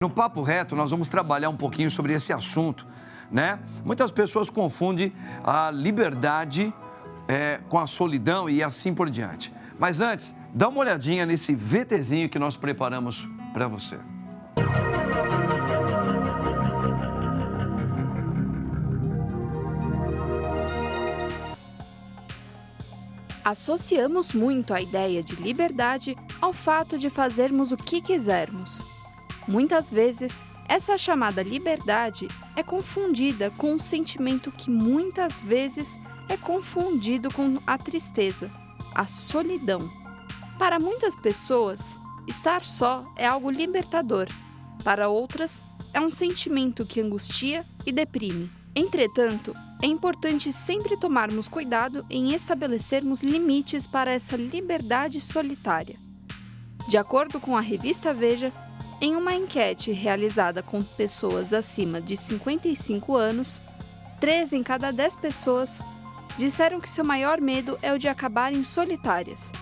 No Papo Reto, nós vamos trabalhar um pouquinho sobre esse assunto, né? Muitas pessoas confundem a liberdade com a solidão e assim por diante. Mas antes, dá uma olhadinha nesse VTzinho que nós preparamos para você. Associamos muito a ideia de liberdade ao fato de fazermos o que quisermos. Muitas vezes, essa chamada liberdade é confundida com um sentimento que muitas vezes é confundido com a tristeza, a solidão. Para muitas pessoas, estar só é algo libertador. Para outras, é um sentimento que angustia e deprime. Entretanto, é importante sempre tomarmos cuidado em estabelecermos limites para essa liberdade solitária. De acordo com a revista Veja, em uma enquete realizada com pessoas acima de 55 anos, 3 em cada 10 pessoas disseram que seu maior medo é o de acabarem solitárias.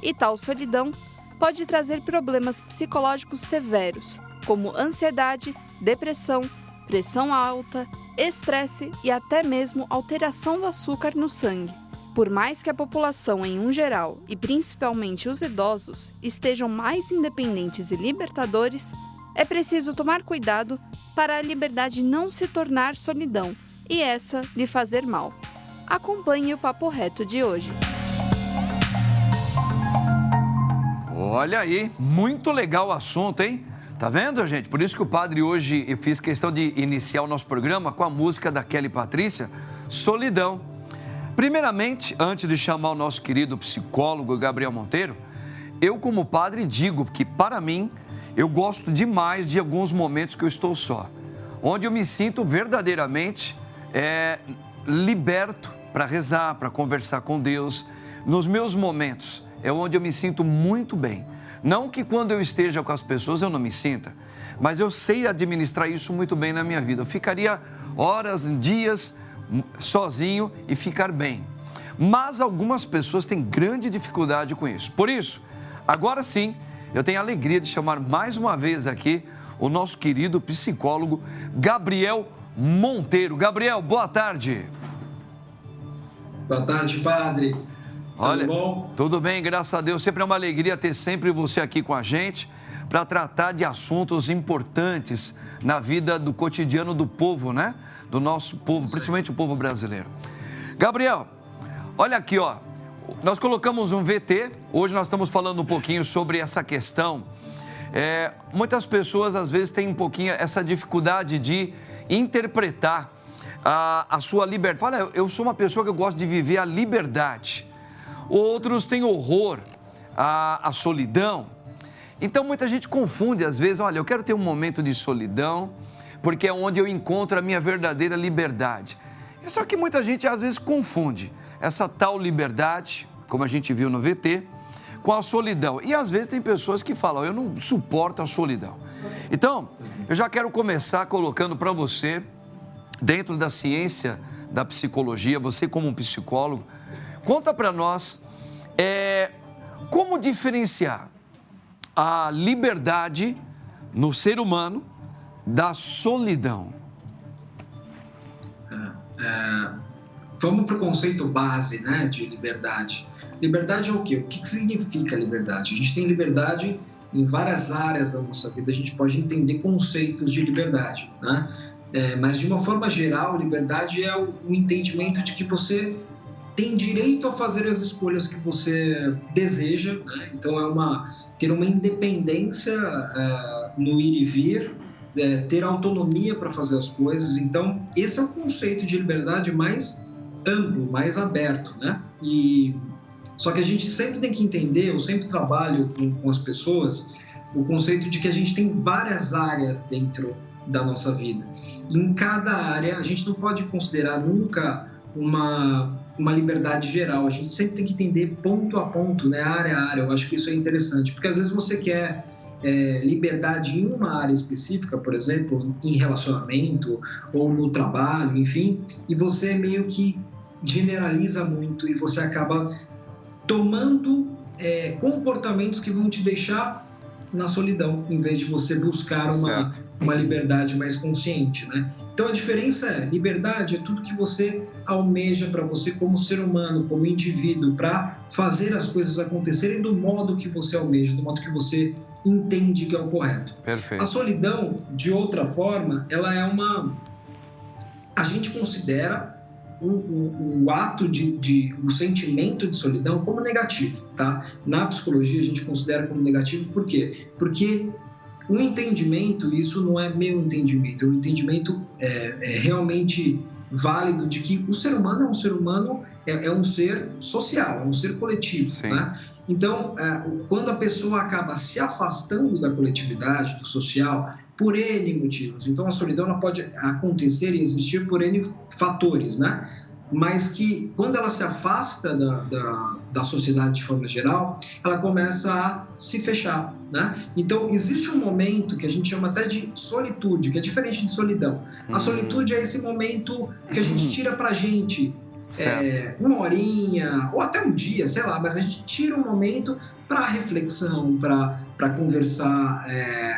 E tal solidão pode trazer problemas psicológicos severos, como ansiedade, depressão, pressão alta, estresse e até mesmo alteração do açúcar no sangue. Por mais que a população em um geral, e principalmente os idosos, estejam mais independentes e libertadores, é preciso tomar cuidado para a liberdade não se tornar solidão e essa lhe fazer mal. Acompanhe o Papo Reto de hoje. Olha aí, muito legal o assunto, hein? Tá vendo, gente? Por isso que o padre hoje, eu fiz questão de iniciar o nosso programa com a música da Kelly Patrícia, Solidão. Primeiramente, antes de chamar o nosso querido psicólogo Gabriel Monteiro, eu como padre digo que para mim, eu gosto demais de alguns momentos que eu estou só, onde eu me sinto verdadeiramente liberto para rezar, para conversar com Deus. Nos meus momentos é onde eu me sinto muito bem. Não que quando eu esteja com as pessoas eu não me sinta, mas eu sei administrar isso muito bem na minha vida. Eu ficaria horas, dias sozinho e ficar bem. Mas algumas pessoas têm grande dificuldade com isso. Por isso, agora sim, eu tenho a alegria de chamar mais uma vez aqui o nosso querido psicólogo Gabriel Monteiro. Gabriel, boa tarde. Boa tarde, padre. Olha, tudo bom? Tudo bem, graças a Deus. Sempre é uma alegria ter sempre você aqui com a gente para tratar de assuntos importantes na vida do cotidiano do povo, né? Do nosso povo, principalmente o povo brasileiro. Gabriel, olha aqui, ó. Nós colocamos um VT, hoje nós estamos falando um pouquinho sobre essa questão. Muitas pessoas, às vezes, têm um pouquinho essa dificuldade de interpretar a sua liberdade. Fala, eu sou uma pessoa que eu gosto de viver a liberdade. Outros têm horror à solidão. Então, muita gente confunde, às vezes, olha, eu quero ter um momento de solidão, porque é onde eu encontro a minha verdadeira liberdade. É só que muita gente, às vezes, confunde essa tal liberdade, como a gente viu no VT, com a solidão. E, às vezes, tem pessoas que falam, eu não suporto a solidão. Então, eu já quero começar colocando para você, dentro da ciência da psicologia, você como um psicólogo, conta para nós como diferenciar a liberdade no ser humano da solidão. Vamos para o conceito base, né, de liberdade. Liberdade é o quê? O que significa liberdade? A gente tem liberdade em várias áreas da nossa vida, a gente pode entender conceitos de liberdade, né? Mas de uma forma geral, liberdade é o entendimento de que você tem direito a fazer as escolhas que você deseja, né? Então ter uma independência no ir e vir, ter autonomia para fazer as coisas. Então esse é o conceito de liberdade mais amplo, mais aberto, né? Só que a gente sempre tem que entender, eu sempre trabalho com as pessoas, o conceito de que a gente tem várias áreas dentro da nossa vida. E em cada área, a gente não pode considerar nunca uma liberdade geral. A gente sempre tem que entender ponto a ponto, né? Área a área. Eu acho que isso é interessante, porque às vezes você quer liberdade em uma área específica, por exemplo, em relacionamento ou no trabalho, enfim, e você meio que generaliza muito e você acaba tomando comportamentos que vão te deixar na solidão, em vez de você buscar uma liberdade mais consciente, né? Então a diferença é, liberdade é tudo que você almeja para você como ser humano, como indivíduo, para fazer as coisas acontecerem do modo que você almeja, do modo que você entende que é o correto. Perfeito. A solidão, de outra forma, ela é a gente considera o ato o sentimento de solidão como negativo, tá? Na psicologia a gente considera como negativo, por quê? Porque o entendimento, isso não é meu entendimento, o entendimento é realmente válido de que o ser humano é um ser social, é um ser coletivo, né? Então, quando a pessoa acaba se afastando da coletividade, do social, por N motivos. Então, a solidão ela pode acontecer e existir por N fatores, né? Mas que, quando ela se afasta da sociedade de forma geral, ela começa a se fechar, né? Então, existe um momento que a gente chama até de solitude, que é diferente de solidão. A solitude é esse momento que a gente tira pra gente uma horinha, ou até um dia, sei lá, mas a gente tira um momento para reflexão, para conversar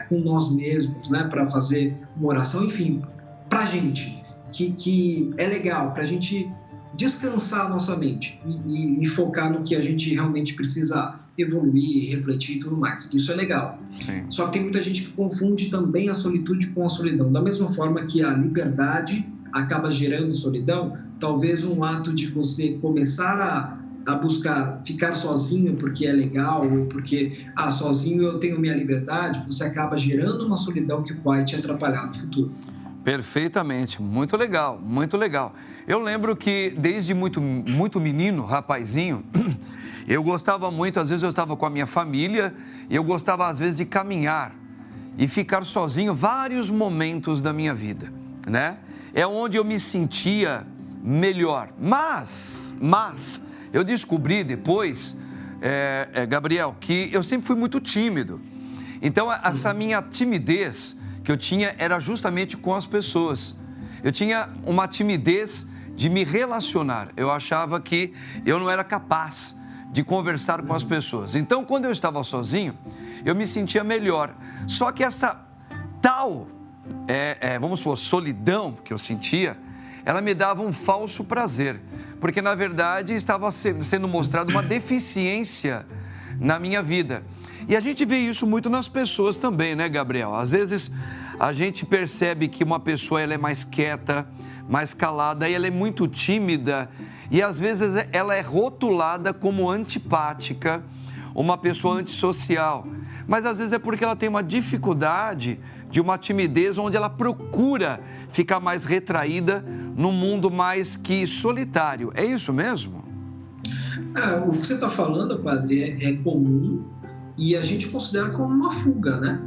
com nós mesmos, né? Para fazer uma oração, enfim, para a gente, que é legal, para a gente descansar a nossa mente e focar no que a gente realmente precisa evoluir, refletir e tudo mais. Isso é legal. Sim. Só que tem muita gente que confunde também a solitude com a solidão. Da mesma forma que a liberdade acaba gerando solidão, talvez um ato de você começar a buscar ficar sozinho porque é legal, ou porque sozinho eu tenho minha liberdade, você acaba gerando uma solidão que vai te atrapalhar no futuro. Perfeitamente, muito legal, muito legal. Eu lembro que desde muito menino, rapazinho, eu gostava muito, às vezes eu estava com a minha família, e eu gostava às vezes de caminhar e ficar sozinho vários momentos da minha vida, né? É onde eu me sentia melhor, mas eu descobri depois, Gabriel, que eu sempre fui muito tímido. Então, essa minha timidez que eu tinha era justamente com as pessoas. Eu tinha uma timidez de me relacionar. Eu achava que eu não era capaz de conversar com as pessoas. Então, quando eu estava sozinho, eu me sentia melhor. Só que essa tal, vamos supor, solidão que eu sentia, ela me dava um falso prazer, porque na verdade estava sendo mostrada uma deficiência na minha vida. E a gente vê isso muito nas pessoas também, né, Gabriel? Às vezes a gente percebe que uma pessoa ela é mais quieta, mais calada, e ela é muito tímida, e às vezes ela é rotulada como antipática, uma pessoa antissocial. Mas às vezes é porque ela tem uma dificuldade de uma timidez onde ela procura ficar mais retraída num mundo mais que solitário. É isso mesmo? O que você está falando, padre, é comum e a gente considera como uma fuga, né?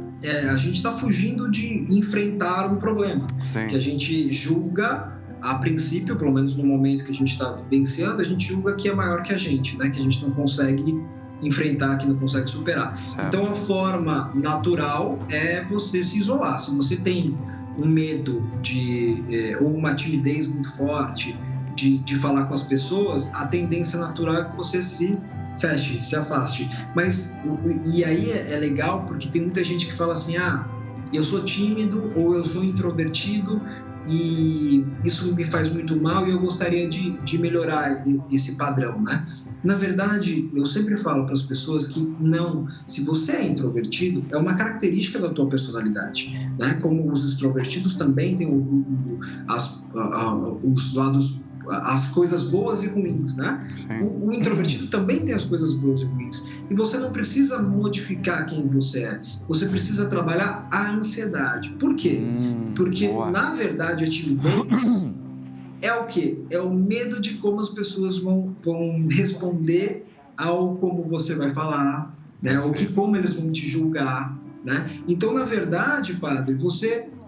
A gente está fugindo de enfrentar um problema. Sim. Que a gente julga, a princípio, pelo menos no momento que a gente está vivenciando, a gente julga que é maior que a gente, né? Que a gente não consegue enfrentar, que não consegue superar. Certo. Então, a forma natural é você se isolar. Se você tem um medo ou uma timidez muito forte de falar com as pessoas, a tendência natural é que você se feche, se afaste. E aí é legal porque tem muita gente que fala assim, eu sou tímido ou eu sou introvertido e isso me faz muito mal e eu gostaria de melhorar esse padrão, né? Na verdade, eu sempre falo para as pessoas que não, se você é introvertido, é uma característica da tua personalidade, né? Como os extrovertidos também têm os lados, as coisas boas e ruins, né? O introvertido também tem as coisas boas e ruins. E você não precisa modificar quem você é. Você precisa trabalhar a ansiedade. Por quê? Porque, na verdade, a timidez é o quê? É o medo de como as pessoas vão responder ao como você vai falar, né? Como eles vão te julgar, né? Então, na verdade, padre,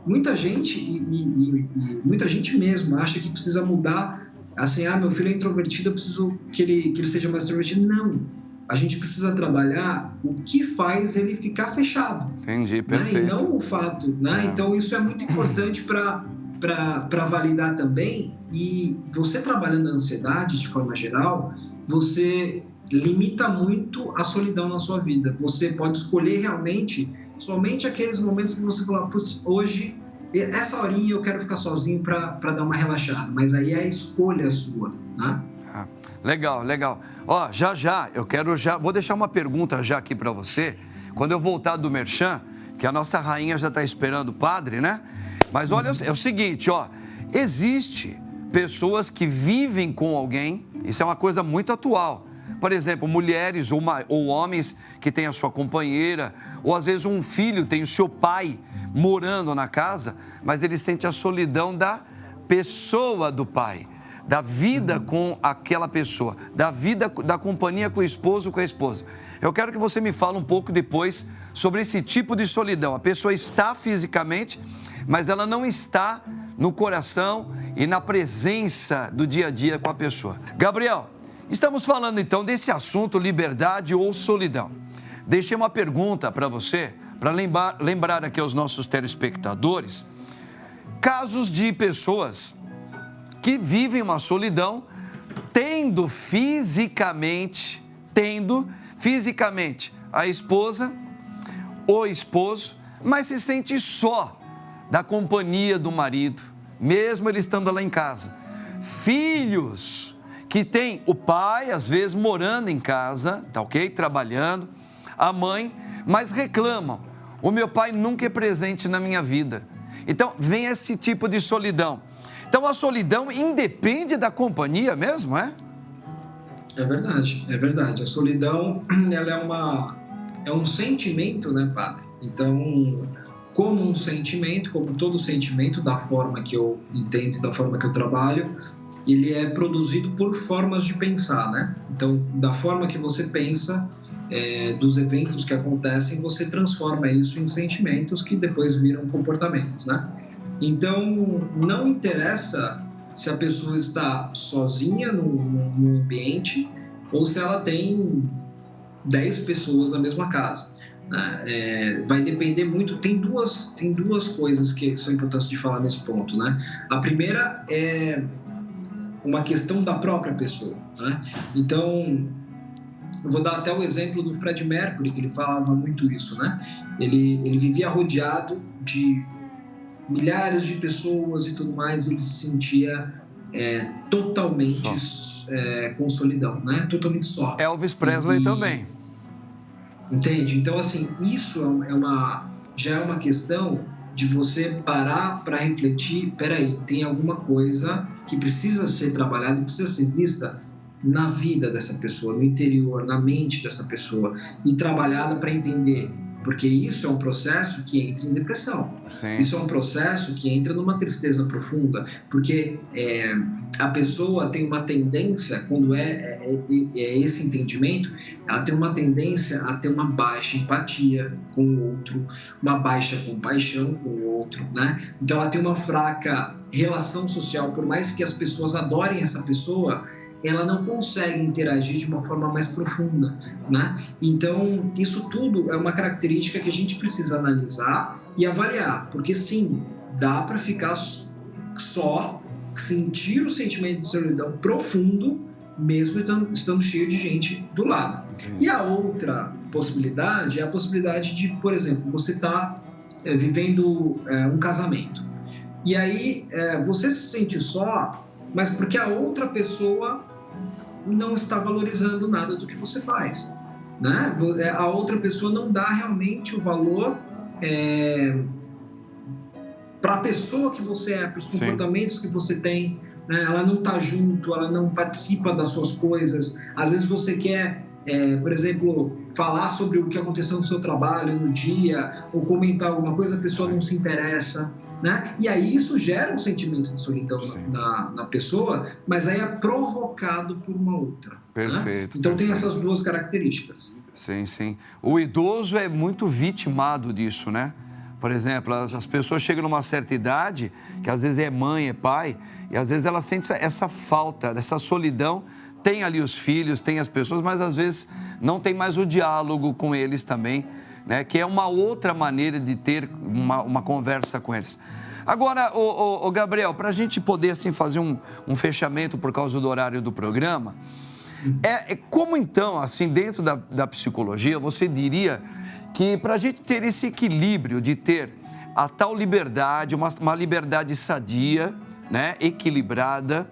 muita gente e muita gente mesmo acha que precisa mudar, assim, meu filho é introvertido, eu preciso que ele seja mais extrovertido. Não, a gente precisa trabalhar o que faz ele ficar fechado. Entendi, perfeito. Né? E não o fato, né? Então isso é muito importante para validar também. E você trabalhando a ansiedade de forma geral, você limita muito a solidão na sua vida. Você pode escolher realmente somente aqueles momentos que você fala, putz, hoje, essa horinha eu quero ficar sozinho para dar uma relaxada, mas aí é a escolha sua, né? Legal, legal. Ó, vou deixar uma pergunta já aqui para você, quando eu voltar do Merchan, que a nossa rainha já está esperando o padre, né? Mas olha, é o seguinte, ó, existe pessoas que vivem com alguém, isso é uma coisa muito atual. Por exemplo, mulheres ou homens que têm a sua companheira, ou às vezes um filho tem o seu pai morando na casa, mas ele sente a solidão da pessoa do pai, da vida com aquela pessoa, da vida, da companhia com o esposo ou com a esposa. Eu quero que você me fale um pouco depois sobre esse tipo de solidão. A pessoa está fisicamente, mas ela não está no coração e na presença do dia a dia com a pessoa. Gabriel, estamos falando então desse assunto, liberdade ou solidão. Deixei uma pergunta para você, para lembrar aqui aos nossos telespectadores, casos de pessoas que vivem uma solidão, tendo fisicamente a esposa ou esposo, mas se sente só da companhia do marido, mesmo ele estando lá em casa. Filhos que tem o pai, às vezes, morando em casa, tá ok? Trabalhando, a mãe, mas reclamam, o meu pai nunca é presente na minha vida. Então, vem esse tipo de solidão. Então, a solidão independe da companhia mesmo, é? É verdade. A solidão, ela é um sentimento, né, padre? Então, como um sentimento, como todo sentimento, da forma que eu entendo, da forma que eu trabalho, ele é produzido por formas de pensar, né? Então, da forma que você pensa, dos eventos que acontecem, você transforma isso em sentimentos que depois viram comportamentos, né? Então, não interessa se a pessoa está sozinha no ambiente ou se ela tem 10 pessoas na mesma casa. Vai depender muito. Tem duas coisas que são importantes de falar nesse ponto, né? A primeira é uma questão da própria pessoa, né? Então, eu vou dar até o exemplo do Fred Mercury, que ele falava muito isso, né? Ele vivia rodeado de milhares de pessoas e tudo mais, ele se sentia totalmente com solidão, né? Totalmente só. Elvis Presley também. Entende? Então, assim, isso já é uma questão de você parar para refletir, peraí, tem alguma coisa que precisa ser trabalhada, precisa ser vista na vida dessa pessoa, no interior, na mente dessa pessoa, e trabalhada para entender, porque isso é um processo que entra em depressão. Sim. Isso é um processo que entra numa tristeza profunda, porque a pessoa tem uma tendência, quando é esse entendimento, ela tem uma tendência a ter uma baixa empatia com o outro, uma baixa compaixão com o outro, né? Então ela tem uma fraca relação social, por mais que as pessoas adorem essa pessoa, ela não consegue interagir de uma forma mais profunda, né? Então, isso tudo é uma característica que a gente precisa analisar e avaliar, porque sim, dá para ficar só, sentir o sentimento de solidão profundo, mesmo estando cheio de gente do lado. E a outra possibilidade é a possibilidade de, por exemplo, você está vivendo um casamento, e aí você se sente só, mas porque a outra pessoa não está valorizando nada do que você faz, né? A outra pessoa não dá realmente o valor para a pessoa que você é, para os comportamentos que você tem, né? Ela não está junto, ela não participa das suas coisas. Às vezes você quer, por exemplo, falar sobre o que aconteceu no seu trabalho no dia, ou comentar alguma coisa, a pessoa não se interessa, né? E aí isso gera um sentimento de solidão na pessoa, mas aí é provocado por uma outra. Perfeito. Né? Então tem essas duas características. Sim. O idoso é muito vitimado disso, né? Por exemplo, as pessoas chegam numa certa idade, que às vezes é mãe, é pai, e às vezes ela sente essa falta, essa solidão. Tem ali os filhos, tem as pessoas, mas às vezes não tem mais o diálogo com eles também, né? Que é uma outra maneira de ter uma conversa com eles. Agora, Gabriel, para a gente poder assim, fazer um fechamento por causa do horário do programa, Como então, assim, dentro da psicologia, você diria que para a gente ter esse equilíbrio de ter a tal liberdade, uma liberdade sadia, né, equilibrada,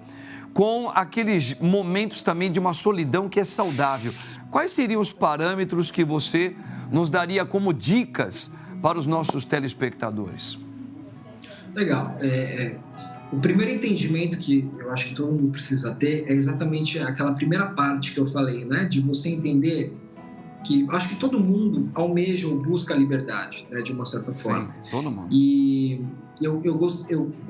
com aqueles momentos também de uma solidão que é saudável, quais seriam os parâmetros que você nos daria como dicas para os nossos telespectadores? Legal. O primeiro entendimento que eu acho que todo mundo precisa ter é exatamente aquela primeira parte que eu falei, né? De você entender que acho que todo mundo almeja ou busca a liberdade, né? De uma certa forma. Sim, todo mundo. E eu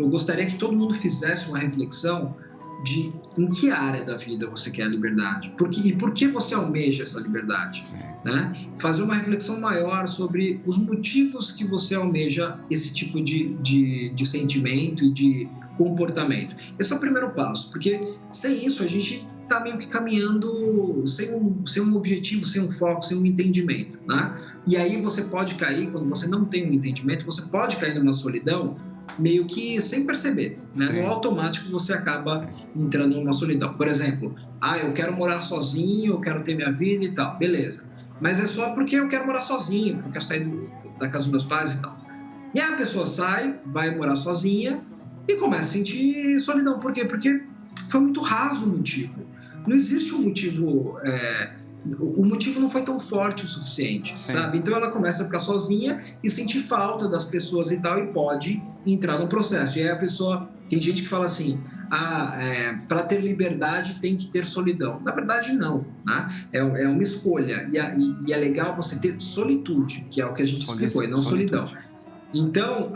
gostaria que todo mundo fizesse uma reflexão de em que área da vida você quer a liberdade e por que você almeja essa liberdade, né? Fazer uma reflexão maior sobre os motivos que você almeja esse tipo de sentimento e de comportamento. Esse é o primeiro passo, porque sem isso a gente está meio que caminhando sem um objetivo, sem um foco, sem um entendimento, né? E aí você pode cair, quando você não tem um entendimento, você pode cair numa solidão meio que sem perceber, né? No automático você acaba entrando numa solidão. Por exemplo, eu quero morar sozinho, eu quero ter minha vida e tal, beleza. Mas é só porque eu quero morar sozinho, porque eu quero sair da casa dos meus pais e tal. E aí a pessoa sai, vai morar sozinha e começa a sentir solidão. Por quê? Porque foi muito raso o motivo. Não existe um motivo... O motivo não foi tão forte o suficiente, sabe? Então ela começa a ficar sozinha e sentir falta das pessoas e tal, e pode entrar no processo. E aí a pessoa... Tem gente que fala assim, para ter liberdade tem que ter solidão. Na verdade, não, né? É uma escolha. E é legal você ter solitude, que é o que a gente explicou, e não solidão. Então,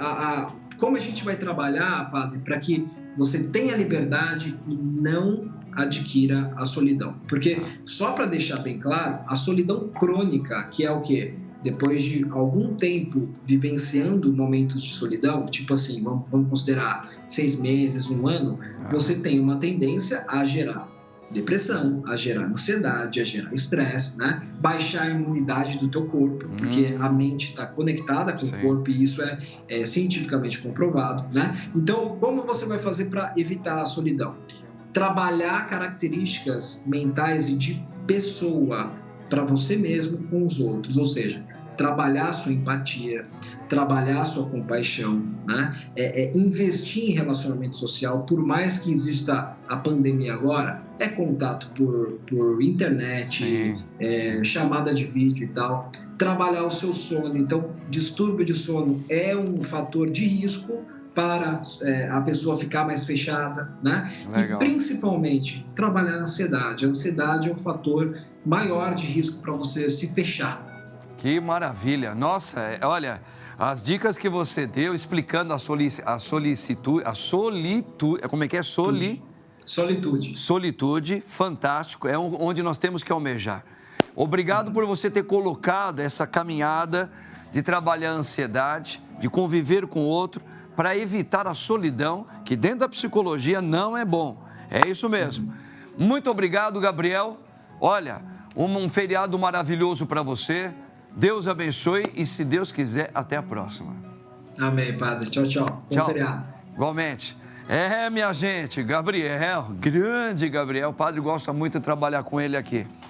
como a gente vai trabalhar, padre, para que você tenha liberdade e não adquira a solidão? Porque, só para deixar bem claro, a solidão crônica, que é o quê? Depois de algum tempo vivenciando momentos de solidão, tipo assim, vamos considerar 6 meses, 1 ano, você tem uma tendência a gerar depressão, a gerar ansiedade, a gerar estresse, né? Baixar a imunidade do teu corpo, porque a mente está conectada com o corpo e isso é cientificamente comprovado, né? Então, como você vai fazer para evitar a solidão? Trabalhar características mentais e de pessoa para você mesmo com os outros, ou seja, trabalhar a sua empatia, trabalhar a sua compaixão, né? Investir em relacionamento social, por mais que exista a pandemia agora, contato por internet, chamada de vídeo e tal, trabalhar o seu sono. Então, distúrbio de sono é um fator de risco para a pessoa ficar mais fechada, né? Legal. E principalmente trabalhar a ansiedade. A ansiedade é um fator maior de risco para você se fechar. Que maravilha! Nossa, olha, as dicas que você deu explicando a solitude, como é que é? Solitude, fantástico, é onde nós temos que almejar. Obrigado por você ter colocado essa caminhada de trabalhar a ansiedade, de conviver com o outro, para evitar a solidão, que dentro da psicologia não é bom. É isso mesmo. Muito obrigado, Gabriel. Olha, um feriado maravilhoso para você. Deus abençoe e, se Deus quiser, até a próxima. Amém, padre. Tchau, tchau. Bom feriado. Igualmente. Minha gente, Gabriel, grande Gabriel. O padre gosta muito de trabalhar com ele aqui.